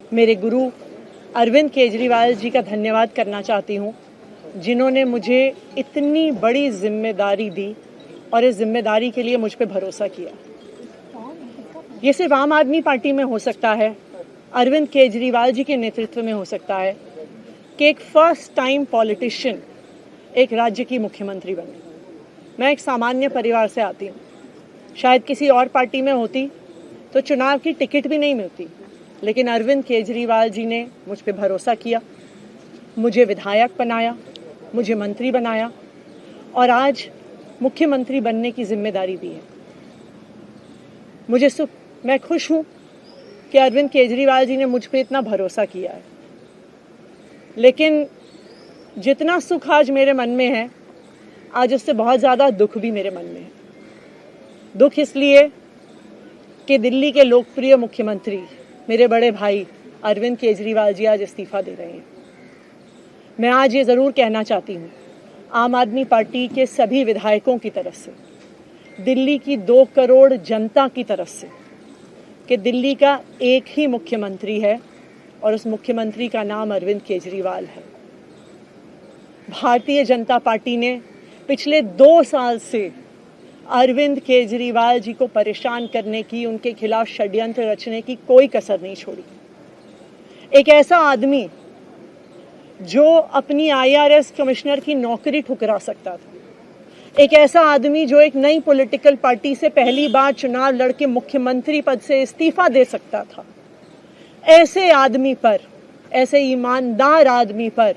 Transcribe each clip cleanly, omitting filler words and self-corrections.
मेरे गुरु अरविंद केजरीवाल जी का धन्यवाद करना चाहती हूँ, जिन्होंने मुझे इतनी बड़ी जिम्मेदारी दी और इस जिम्मेदारी के लिए मुझ पे भरोसा किया। ये सिर्फ आम आदमी पार्टी में हो सकता है, अरविंद केजरीवाल जी के नेतृत्व में हो सकता है कि एक फर्स्ट टाइम पॉलिटिशियन एक राज्य की मुख्यमंत्री बने। मैं एक सामान्य परिवार से आती हूँ। शायद किसी और पार्टी में होती तो चुनाव की टिकट भी नहीं मिलती, लेकिन अरविंद केजरीवाल जी ने मुझ पे भरोसा किया, मुझे विधायक बनाया, मुझे मंत्री बनाया और आज मुख्यमंत्री बनने की जिम्मेदारी दी है। मैं खुश हूँ कि अरविंद केजरीवाल जी ने मुझ पे इतना भरोसा किया है, लेकिन जितना सुख आज मेरे मन में है, आज उससे बहुत ज़्यादा दुख भी मेरे मन में है। दुख इसलिए कि दिल्ली के लोकप्रिय मुख्यमंत्री मेरे बड़े भाई अरविंद केजरीवाल जी आज इस्तीफा दे रहे हैं। मैं आज ये ज़रूर कहना चाहती हूँ आम आदमी पार्टी के सभी विधायकों की तरफ से, दिल्ली की 2 करोड़ जनता की तरफ से, कि दिल्ली का एक ही मुख्यमंत्री है और उस मुख्यमंत्री का नाम अरविंद केजरीवाल है। भारतीय जनता पार्टी ने पिछले 2 साल से अरविंद केजरीवाल जी को परेशान करने की, उनके खिलाफ षड्यंत्र रचने की कोई कसर नहीं छोड़ी। एक ऐसा आदमी जो अपनी IRS कमिश्नर की नौकरी ठुकरा सकता था, एक ऐसा आदमी जो एक नई पॉलिटिकल पार्टी से पहली बार चुनाव लड़के मुख्यमंत्री पद से इस्तीफा दे सकता था, ऐसे आदमी पर, ऐसे ईमानदार आदमी पर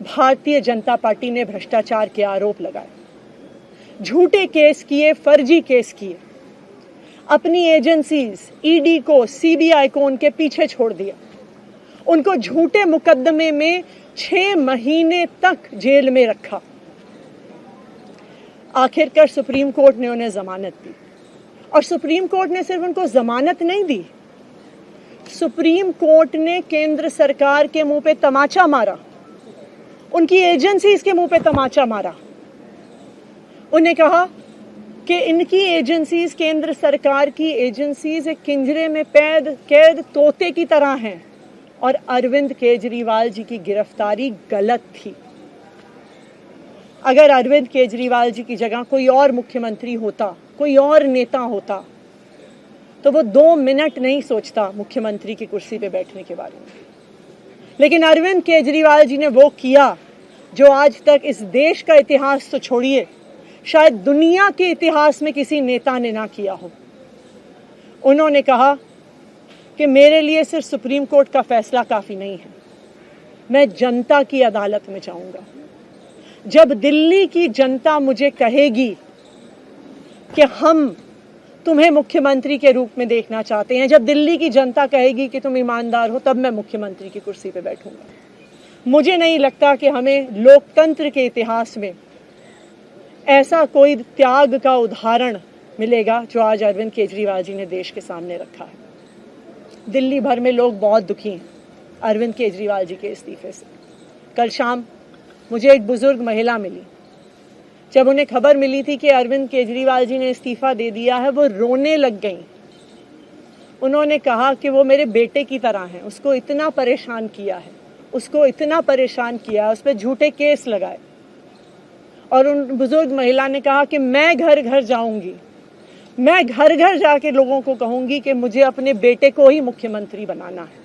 भारतीय जनता पार्टी ने भ्रष्टाचार के आरोप लगाए, झूठे केस किए, फर्जी केस किए, अपनी एजेंसीज ED को, CBI को उनके पीछे छोड़ दिया, उनको झूठे मुकदमे में 6 महीने तक जेल में रखा। आखिरकार सुप्रीम कोर्ट ने उन्हें जमानत दी और सुप्रीम कोर्ट ने सिर्फ उनको जमानत नहीं दी, सुप्रीम कोर्ट ने केंद्र सरकार के मुंह पे तमाचा मारा, उनकी एजेंसीज के मुंह पे तमाचा मारा। उन्हें कहा कि इनकी एजेंसीज, केंद्र सरकार की एजेंसीज एक पिंजरे में कैद तोते की तरह हैं और अरविंद केजरीवाल जी की गिरफ्तारी गलत थी। अगर अरविंद केजरीवाल जी की जगह कोई और मुख्यमंत्री होता, कोई और नेता होता, तो वो 2 मिनट नहीं सोचता मुख्यमंत्री की कुर्सी पे बैठने के बारे में। लेकिन अरविंद केजरीवाल जी ने वो किया जो आज तक इस देश का इतिहास तो छोड़िए, शायद दुनिया के इतिहास में किसी नेता ने ना किया हो। उन्होंने कहा कि मेरे लिए सिर्फ सुप्रीम कोर्ट का फैसला काफी नहीं है, मैं जनता की अदालत में जाऊंगा। जब दिल्ली की जनता मुझे कहेगी कि हम तुम्हें मुख्यमंत्री के रूप में देखना चाहते हैं, जब दिल्ली की जनता कहेगी कि तुम ईमानदार हो, तब मैं मुख्यमंत्री की कुर्सी पे बैठूंगा। मुझे नहीं लगता कि हमें लोकतंत्र के इतिहास में ऐसा कोई त्याग का उदाहरण मिलेगा जो आज अरविंद केजरीवाल जी ने देश के सामने रखा है। दिल्ली भर में लोग बहुत दुखी हैं अरविंद केजरीवाल जी के इस्तीफे से। कल शाम मुझे एक बुजुर्ग महिला मिली, जब उन्हें खबर मिली थी कि अरविंद केजरीवाल जी ने इस्तीफा दे दिया है, वो रोने लग गई। उन्होंने कहा कि वो मेरे बेटे की तरह हैं, उसको इतना परेशान किया है, उसको इतना परेशान किया, उस पर झूठे केस लगाए। और उन बुजुर्ग महिला ने कहा कि मैं घर घर जाऊंगी, मैं घर घर जाके लोगों को कहूंगी कि मुझे अपने बेटे को ही मुख्यमंत्री बनाना है।